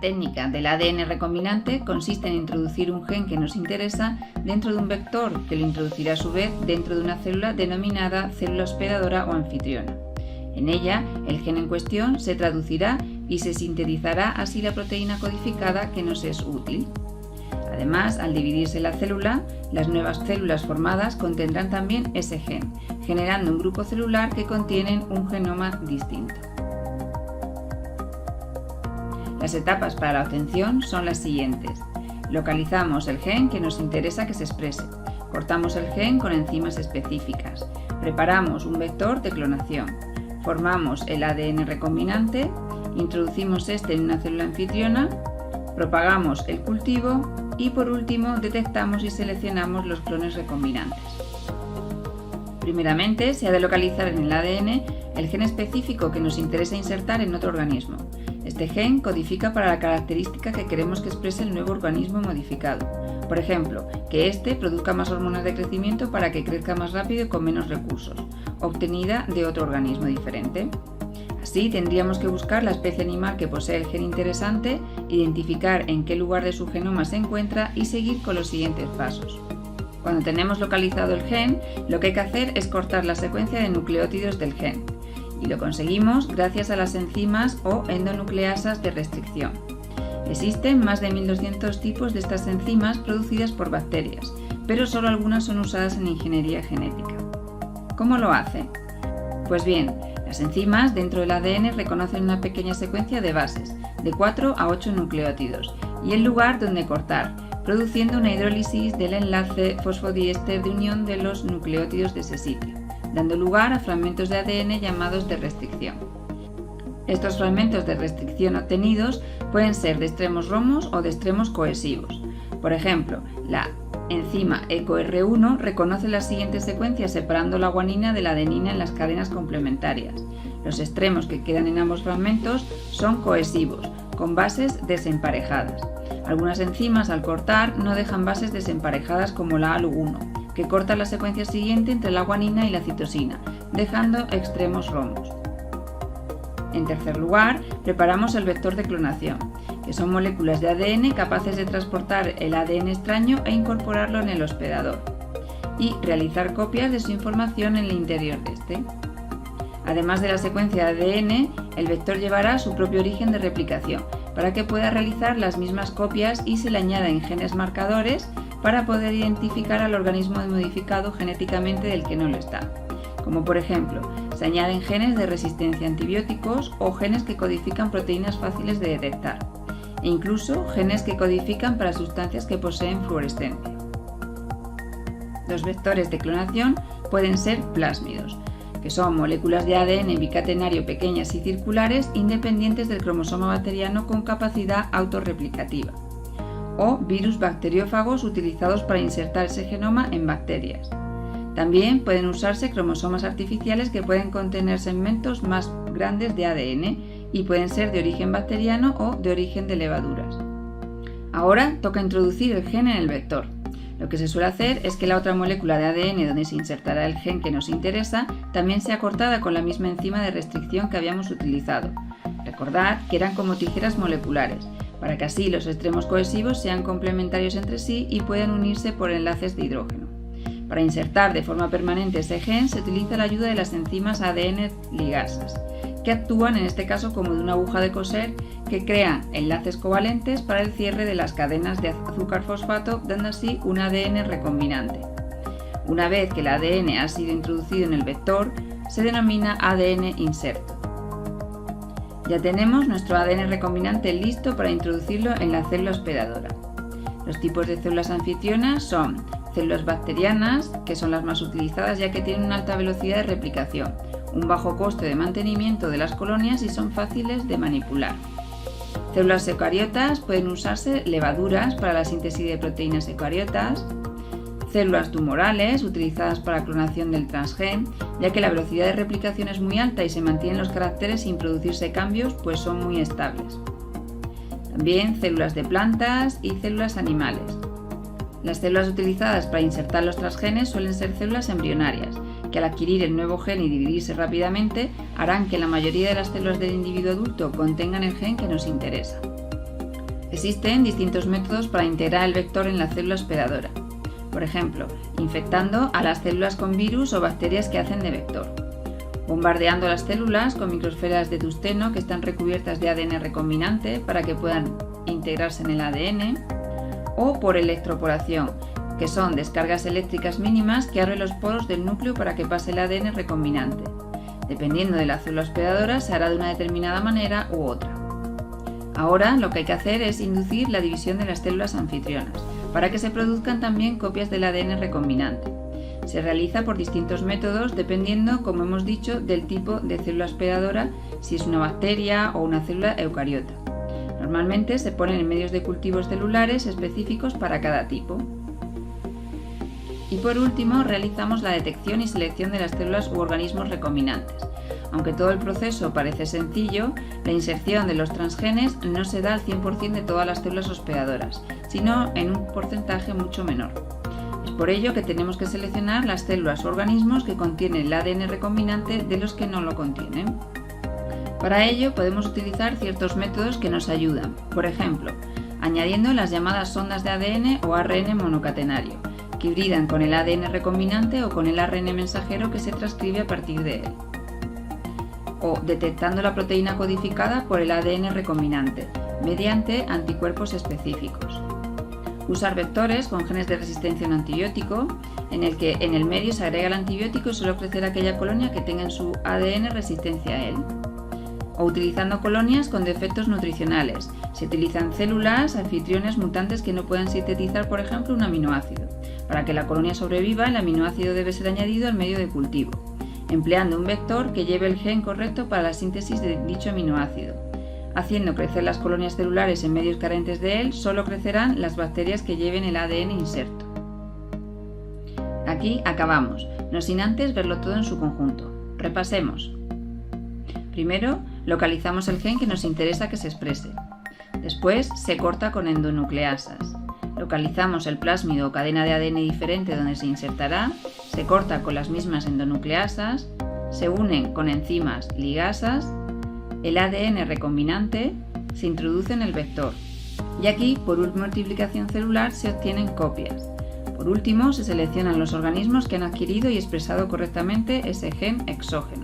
La técnica del ADN recombinante consiste en introducir un gen que nos interesa dentro de un vector que lo introducirá a su vez dentro de una célula denominada célula hospedadora o anfitriona. En ella, el gen en cuestión se traducirá y se sintetizará así la proteína codificada que nos es útil. Además, al dividirse la célula, las nuevas células formadas contendrán también ese gen, generando un grupo celular que contienen un genoma distinto. Las etapas para la obtención son las siguientes. Localizamos el gen que nos interesa que se exprese. Cortamos el gen con enzimas específicas. Preparamos un vector de clonación. Formamos el ADN recombinante. Introducimos este en una célula anfitriona. Propagamos el cultivo. Y por último, detectamos y seleccionamos los clones recombinantes. Primeramente, se ha de localizar en el ADN el gen específico que nos interesa insertar en otro organismo. Este gen codifica para la característica que queremos que exprese el nuevo organismo modificado. Por ejemplo, que éste produzca más hormonas de crecimiento para que crezca más rápido y con menos recursos, obtenida de otro organismo diferente. Así, tendríamos que buscar la especie animal que posee el gen interesante, identificar en qué lugar de su genoma se encuentra y seguir con los siguientes pasos. Cuando tenemos localizado el gen, lo que hay que hacer es cortar la secuencia de nucleótidos del gen. Y lo conseguimos gracias a las enzimas o endonucleasas de restricción. Existen más de 1200 tipos de estas enzimas producidas por bacterias, pero solo algunas son usadas en ingeniería genética. ¿Cómo lo hacen? Pues bien, las enzimas dentro del ADN reconocen una pequeña secuencia de bases, de 4 a 8 nucleótidos, y el lugar donde cortar, produciendo una hidrólisis del enlace fosfodiéster de unión de los nucleótidos de ese sitio, dando lugar a fragmentos de ADN llamados de restricción. Estos fragmentos de restricción obtenidos pueden ser de extremos romos o de extremos cohesivos. Por ejemplo, la enzima EcoR1 reconoce las siguientes secuencias separando la guanina de la adenina en las cadenas complementarias. Los extremos que quedan en ambos fragmentos son cohesivos, con bases desemparejadas. Algunas enzimas al cortar no dejan bases desemparejadas como la ALU1, que corta la secuencia siguiente entre la guanina y la citosina, dejando extremos romos. En tercer lugar, preparamos el vector de clonación, que son moléculas de ADN capaces de transportar el ADN extraño e incorporarlo en el hospedador, y realizar copias de su información en el interior de este. Además de la secuencia de ADN, el vector llevará su propio origen de replicación, para que pueda realizar las mismas copias y se le añaden genes marcadores para poder identificar al organismo modificado genéticamente del que no lo está. Como por ejemplo, se añaden genes de resistencia a antibióticos o genes que codifican proteínas fáciles de detectar, e incluso genes que codifican para sustancias que poseen fluorescencia. Los vectores de clonación pueden ser plásmidos, que son moléculas de ADN bicatenario pequeñas y circulares independientes del cromosoma bacteriano con capacidad autorreplicativa, o virus bacteriófagos utilizados para insertar ese genoma en bacterias. También pueden usarse cromosomas artificiales que pueden contener segmentos más grandes de ADN y pueden ser de origen bacteriano o de origen de levaduras. Ahora toca introducir el gen en el vector. Lo que se suele hacer es que la otra molécula de ADN donde se insertará el gen que nos interesa también sea cortada con la misma enzima de restricción que habíamos utilizado. Recordad que eran como tijeras moleculares, para que así los extremos cohesivos sean complementarios entre sí y puedan unirse por enlaces de hidrógeno. Para insertar de forma permanente ese gen se utiliza la ayuda de las enzimas ADN ligasas, que actúan en este caso como de una aguja de coser que crean enlaces covalentes para el cierre de las cadenas de azúcar-fosfato, dando así un ADN recombinante. Una vez que el ADN ha sido introducido en el vector, se denomina ADN inserto. Ya tenemos nuestro ADN recombinante listo para introducirlo en la célula hospedadora. Los tipos de células anfitrionas son células bacterianas, que son las más utilizadas ya que tienen una alta velocidad de replicación, un bajo coste de mantenimiento de las colonias y son fáciles de manipular. Células eucariotas pueden usarse levaduras para la síntesis de proteínas eucariotas. Células tumorales utilizadas para clonación del transgen, ya que la velocidad de replicación es muy alta y se mantienen los caracteres sin producirse cambios, pues son muy estables. También células de plantas y células animales. Las células utilizadas para insertar los transgenes suelen ser células embrionarias, que al adquirir el nuevo gen y dividirse rápidamente, harán que la mayoría de las células del individuo adulto contengan el gen que nos interesa. Existen distintos métodos para integrar el vector en la célula hospedadora. Por ejemplo, infectando a las células con virus o bacterias que hacen de vector, bombardeando las células con microesferas de tungsteno que están recubiertas de ADN recombinante para que puedan integrarse en el ADN, o por electroporación, que son descargas eléctricas mínimas que abren los poros del núcleo para que pase el ADN recombinante. Dependiendo de la célula hospedadora, se hará de una determinada manera u otra. Ahora lo que hay que hacer es inducir la división de las células anfitrionas, para que se produzcan también copias del ADN recombinante. Se realiza por distintos métodos dependiendo, como hemos dicho, del tipo de célula hospedadora, si es una bacteria o una célula eucariota. Normalmente se ponen en medios de cultivos celulares específicos para cada tipo. Y por último, realizamos la detección y selección de las células u organismos recombinantes. Aunque todo el proceso parece sencillo, la inserción de los transgenes no se da al 100% de todas las células hospedadoras, sino en un porcentaje mucho menor. Es por ello que tenemos que seleccionar las células u organismos que contienen el ADN recombinante de los que no lo contienen. Para ello podemos utilizar ciertos métodos que nos ayudan, por ejemplo, añadiendo las llamadas sondas de ADN o ARN monocatenario, que hibridan con el ADN recombinante o con el ARN mensajero que se transcribe a partir de él, o detectando la proteína codificada por el ADN recombinante, mediante anticuerpos específicos. Usar vectores con genes de resistencia a un antibiótico, en el que en el medio se agrega el antibiótico y solo crecerá aquella colonia que tenga en su ADN resistencia a él. O utilizando colonias con defectos nutricionales. Se utilizan células, anfitriones mutantes que no puedan sintetizar, por ejemplo, un aminoácido. Para que la colonia sobreviva, el aminoácido debe ser añadido al medio de cultivo, empleando un vector que lleve el gen correcto para la síntesis de dicho aminoácido. Haciendo crecer las colonias celulares en medios carentes de él, solo crecerán las bacterias que lleven el ADN inserto. Aquí acabamos, no sin antes verlo todo en su conjunto. Repasemos. Primero, localizamos el gen que nos interesa que se exprese. Después, se corta con endonucleasas. Localizamos el plásmido o cadena de ADN diferente donde se insertará, se corta con las mismas endonucleasas, se unen con enzimas ligasas, el ADN recombinante se introduce en el vector y aquí, por multiplicación celular, se obtienen copias. Por último, se seleccionan los organismos que han adquirido y expresado correctamente ese gen exógeno.